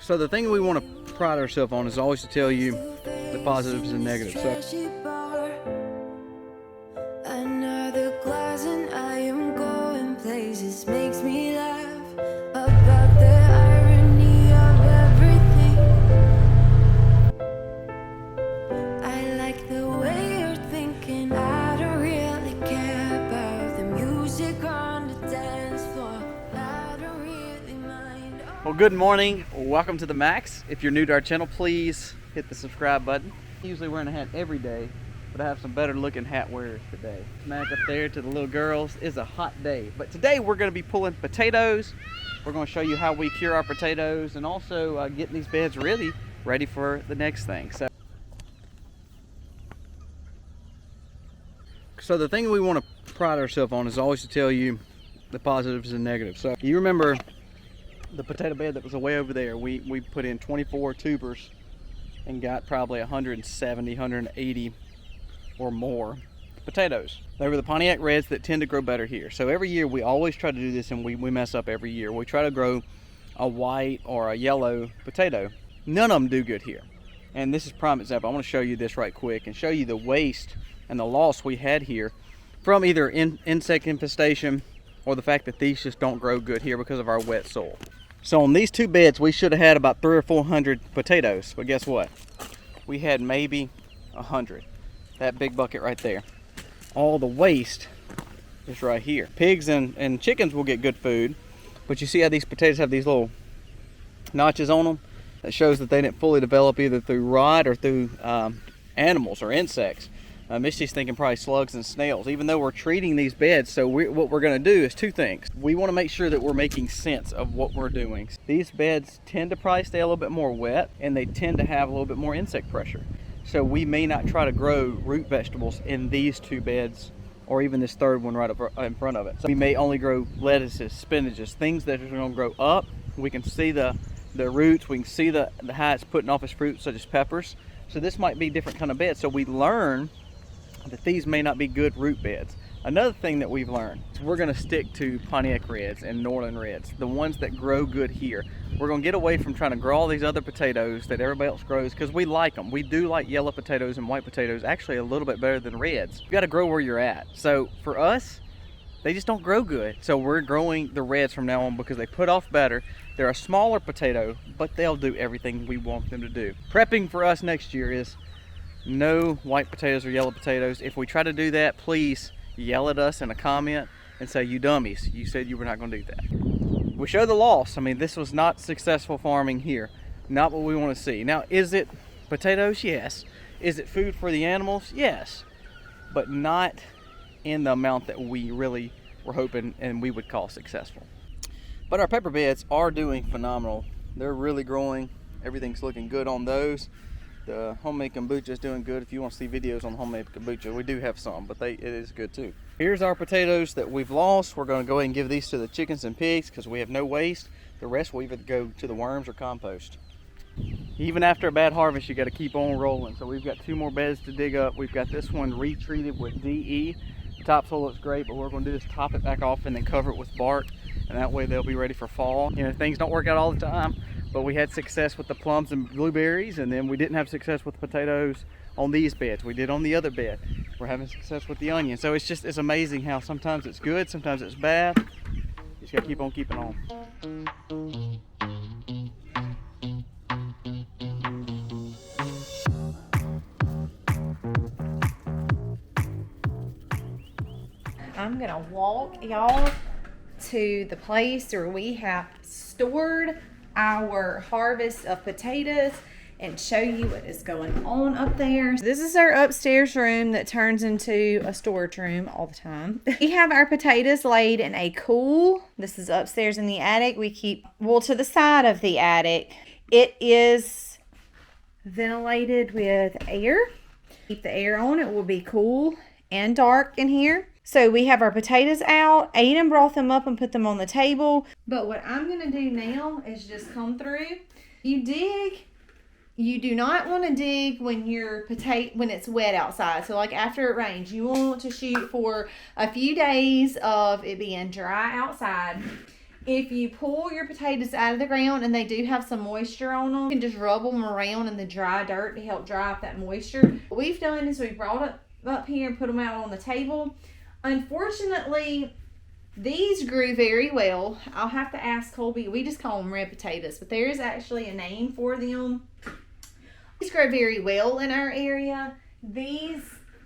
So the thing we want to pride ourselves on is always to tell you the positives and negatives. Another glass and I am going places, makes me laugh about the irony of everything. I like the way you're thinking. I don't really care about the music on the dance floor. I don't really mind. Well, good morning. Welcome to the Max. If you're new to our channel, please hit the subscribe button. I'm usually wearing a hat every day, but I have some better looking hat wearers today. Smack up there to the little girls. It's a hot day, but today we're going to be pulling potatoes. We're going to show you how we cure our potatoes and also getting these beds really ready for the next thing. So the thing we want to pride ourselves on is always to tell you the positives and negatives. So you remember the potato bed that was way over there. We put in 24 tubers and got probably 170, 180 or more potatoes. They were the Pontiac Reds that tend to grow better here. So every year we always try to do this, and we mess up every year. We try to grow a white or a yellow potato. None of them do good here. And this is prime example. I want to show you this right quick and show you the waste and the loss we had here from either insect infestation or the fact that these just don't grow good here because of our wet soil. So on these two beds we should have had about 300 or 400 potatoes, but guess what? We had maybe 100. That big bucket right there. All the waste is right here. Pigs and chickens will get good food, but you see how these potatoes have these little notches on them? That shows that they didn't fully develop either through rot or through animals or insects. Misty's thinking probably slugs and snails, even though we're treating these beds. So what we're going to do is two things. We want to make sure that we're making sense of what we're doing. These beds tend to probably stay a little bit more wet, and they tend to have a little bit more insect pressure. So we may not try to grow root vegetables in these two beds, or even this third one right up in front of it. So we may only grow lettuces, spinaches, things that are going to grow up. We can see the roots, we can see the how it's putting off its fruit, such as peppers. So this might be a different kind of bed. So we learn that these may not be good root beds. Another thing that we've learned is we're going to stick to Pontiac Reds and Northern Reds, the ones that grow good here. We're going to get away from trying to grow all these other potatoes that everybody else grows, because we like them. We do like yellow potatoes and white potatoes actually a little bit better than reds. You got to grow where you're at. So for us, they just don't grow good. So we're growing the reds from now on because they put off better. They're a smaller potato, but they'll do everything we want them to do. Prepping for us next year is no white potatoes or yellow potatoes. If we try to do that, please yell at us in a comment and say, you dummies, you said you were not going to do that. We show the loss. I mean, this was not successful farming here. Not what we want to see. Now, is it potatoes? Yes. Is it food for the animals? Yes. But not in the amount that we really were hoping and we would call successful. But our pepper beds are doing phenomenal. They're really growing. Everything's looking good on those. The homemade kombucha is doing good. If you want to see videos on homemade kombucha, we do have some, but it is good too. Here's our potatoes that we've lost. We're going to go ahead and give these to the chickens and pigs because we have no waste. The rest will either go to the worms or compost. Even after a bad harvest, you got to keep on rolling. So we've got 2 more beds to dig up. We've got this one retreated with DE. The topsoil looks great, but what we're going to do is top it back off and then cover it with bark, and that way they'll be ready for fall. You know, things don't work out all the time. But we had success with the plums and blueberries, and then we didn't have success with potatoes on these beds. We did on the other bed. We're having success with the onion. So it's amazing how sometimes it's good, sometimes it's bad. You just gotta keep on keeping on. I'm gonna walk y'all to the place where we have stored our harvest of potatoes and show you what is going on up there. This is our upstairs room that turns into a storage room all the time. We have our potatoes laid in a cool, this is upstairs in the attic. We keep wool to the side of the attic. It is ventilated with air. Keep the air on, it will be cool and dark in here. So we have our potatoes out, ate and brought them up and put them on the table. But what I'm gonna do now is just come through. You dig, you do not want to dig when when it's wet outside. So like after it rains, you want to shoot for a few days of it being dry outside. If you pull your potatoes out of the ground and they do have some moisture on them, you can just rub them around in the dry dirt to help dry up that moisture. What we've done is we've brought it up here and put them out on the table. Unfortunately, these grew very well. I'll have to ask Colby. We just call them red potatoes, but there is actually a name for them. These grow very well in our area. These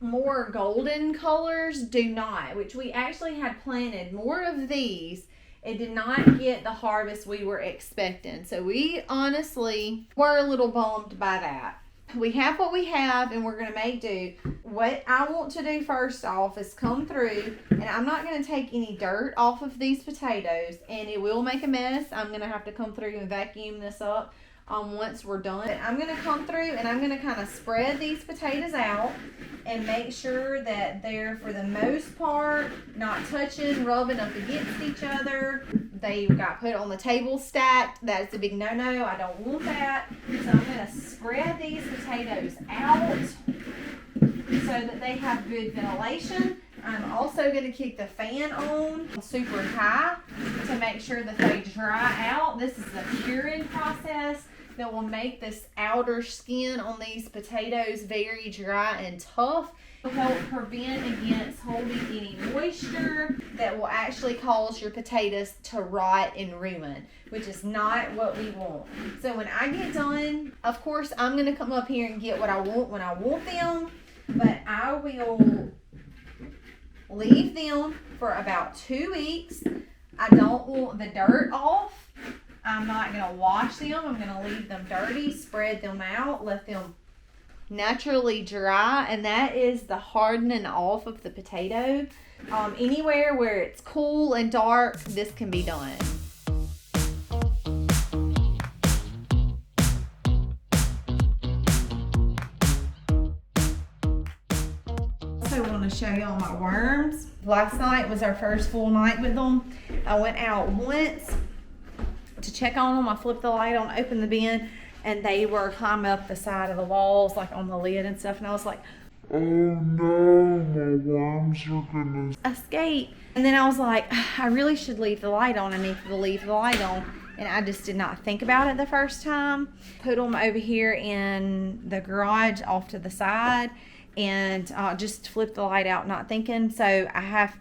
more golden colors do not, which we actually had planted more of these. It did not get the harvest we were expecting. So we honestly were a little bummed by that. We have what we have and we're going to make do. What I want to do first off is come through, and I'm not going to take any dirt off of these potatoes, and it will make a mess. I'm going to have to come through and vacuum this up once we're done. I'm going to come through and I'm going to kind of spread these potatoes out and make sure that they're, for the most part, not touching, rubbing up against each other. They got put on the table stacked. That's a big no-no. I don't want that. So I'm going to spread these potatoes out so that they have good ventilation. I'm also going to keep the fan on super high to make sure that they dry out. This is a curing process that will make this outer skin on these potatoes very dry and tough. It will help prevent against holding any moisture that will actually cause your potatoes to rot and ruin, which is not what we want. So when I get done, of course, I'm going to come up here and get what I want when I want them, but I will leave them for about 2 weeks. I don't want the dirt off. I'm not going to wash them. I'm going to leave them dirty, spread them out, let them naturally dry, and that is the hardening off of the potato. Anywhere where it's cool and dark, this can be done. I want to show you all my worms. Last night was our first full night with them. I went out once to check on them. I flipped the light on, opened the bin, and they were climbing up the side of the walls, like on the lid and stuff. And I was like, oh no, my worms are gonna escape. And then I was like, I really should leave the light on. I need to leave the light on. And I just did not think about it the first time. Put them over here in the garage off to the side, and just flip the light out, not thinking. So I have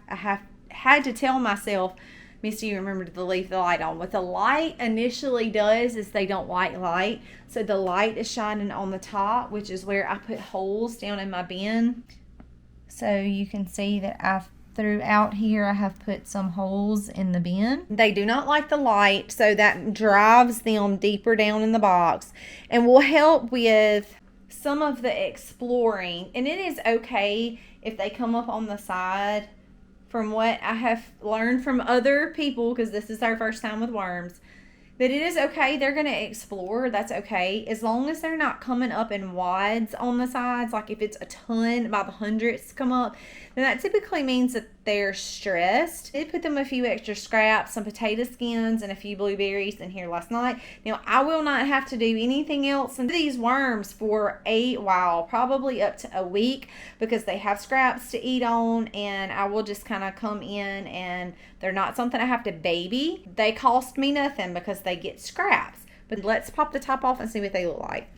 had to tell myself, Misty, you remember to leave the light on. What the light initially does is they don't like light. So the light is shining on the top, which is where I put holes down in my bin. So you can see that throughout here I have put some holes in the bin. They do not like the light, so that drives them deeper down in the box and will help with some of the exploring. And it is okay if they come up on the side. From what I have learned from other people, because this is our first time with worms, that it is okay. They're going to explore. That's okay. As long as they're not coming up in wads on the sides. Like if it's a ton by the hundreds come up, then that typically means that they're stressed. I did put them a few extra scraps, some potato skins, and a few blueberries in here last night. Now, I will not have to do anything else in these worms for a while, probably up to a week, because they have scraps to eat on, and I will just kind of come in, and they're not something I have to baby. They cost me nothing because they get scraps. But let's pop the top off and see what they look like.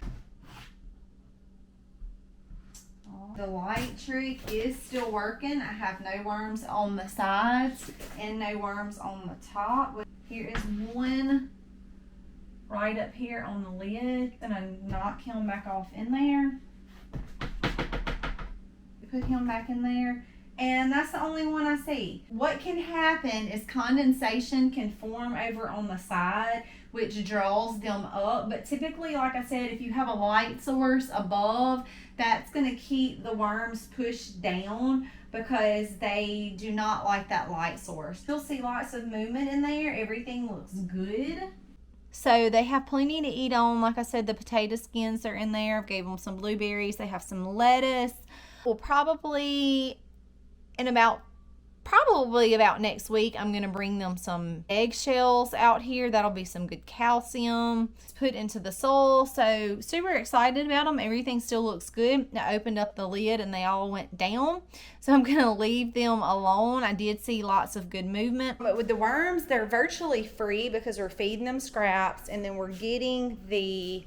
The light trick is still working. I have no worms on the sides and no worms on the top. Here is one right up here on the lid. Gonna knock him back off in there. Put him back in there. And that's the only one I see. What can happen is condensation can form over on the side, which draws them up. But typically, like I said, if you have a light source above, that's going to keep the worms pushed down because they do not like that light source. You'll see lots of movement in there. Everything looks good. So they have plenty to eat on. Like I said, the potato skins are in there. I gave them some blueberries. They have some lettuce. We'll probably, in about probably about next week, I'm going to bring them some eggshells out here. That'll be some good calcium put into the soil. So super excited about them. Everything still looks good. I opened up the lid and they all went down. So I'm going to leave them alone. I did see lots of good movement. But with the worms, they're virtually free because we're feeding them scraps, and then we're getting the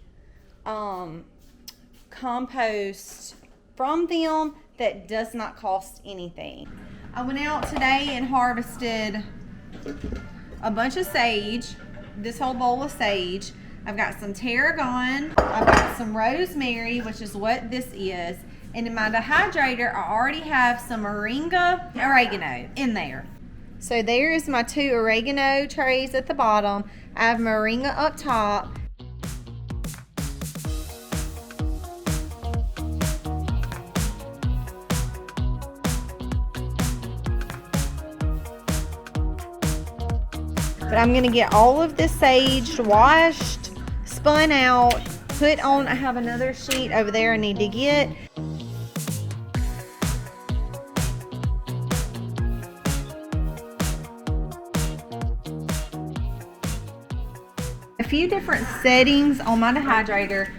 compost from them that does not cost anything. I went out today and harvested a bunch of sage, this whole bowl of sage. I've got some tarragon, I've got some rosemary, which is what this is, and in my dehydrator I already have some oregano in there. So there is my 2 oregano trays at the bottom. I have moringa up top. But I'm gonna get all of this sage washed, spun out, put on. I have another sheet over there I need to get. A few different settings on my dehydrator.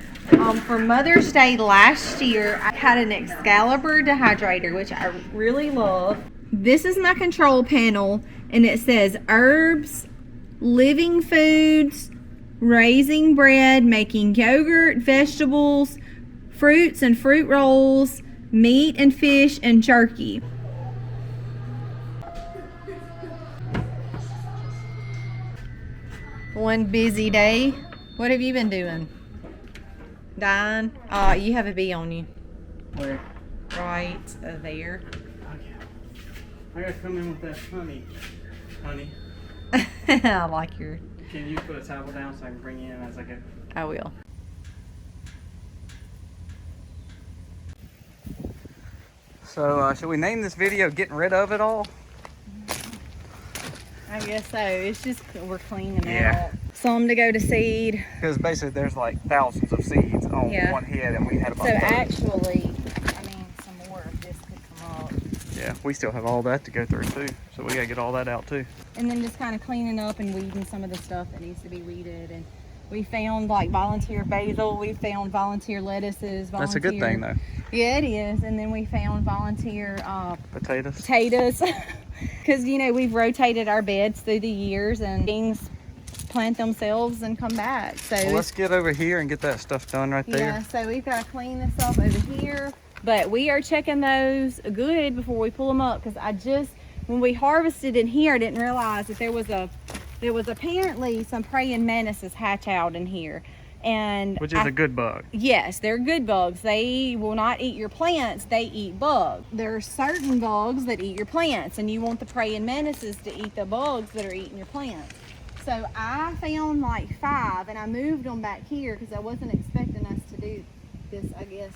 For Mother's Day last year, I had an Excalibur dehydrator, which I really love. This is my control panel, and it says herbs, living foods, raising bread, making yogurt, vegetables, fruits and fruit rolls, meat and fish, and jerky. One busy day. What have you been doing? Dying? You have a bee on you. Where? Right there. I gotta come in with that honey. Honey. I like your... Can you put a towel down so I can bring you in as I go? I will. So, should we name this video "Getting Rid of It All"? I guess so. It's just we're cleaning Yeah. out. Some to go to seed. Because basically there's like thousands of seeds on Yeah. one head, and we had about So 30. actually, I mean, some more of this could come up. Yeah, we still have all that to go through too. So we gotta get all that out too. And then just kind of cleaning up and weeding some of the stuff that needs to be weeded. And we found like volunteer basil. We found volunteer lettuces. That's a good thing though. Yeah, it is. And then we found volunteer Potatoes. Because, you know, we've rotated our beds through the years and things plant themselves and come back. So Well, let's get over here and get that stuff done right there. yeah, so we've got to clean this up over here. But we are checking those good before we pull them up, because when we harvested in here, I didn't realize that there was apparently some praying mantises hatch out in here. And Which is a good bug. Yes, they're good bugs. They will not eat your plants, they eat bugs. There are certain bugs that eat your plants, and you want the praying mantises to eat the bugs that are eating your plants. So I found like 5, and I moved them back here because I wasn't expecting us to do this, I guess,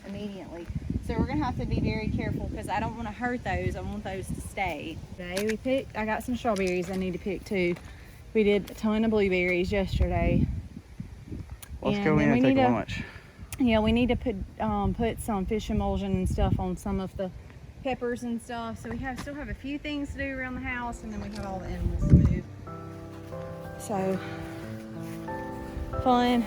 immediately. So we're gonna have to be very careful because I don't want to hurt those. I want those to stay. Today I got some strawberries I need to pick too. We did a ton of blueberries yesterday. Let's go in and take lunch. Yeah, we need to put some fish emulsion and stuff on some of the peppers and stuff. So we still have a few things to do around the house, and then we have all the animals to move. So fun.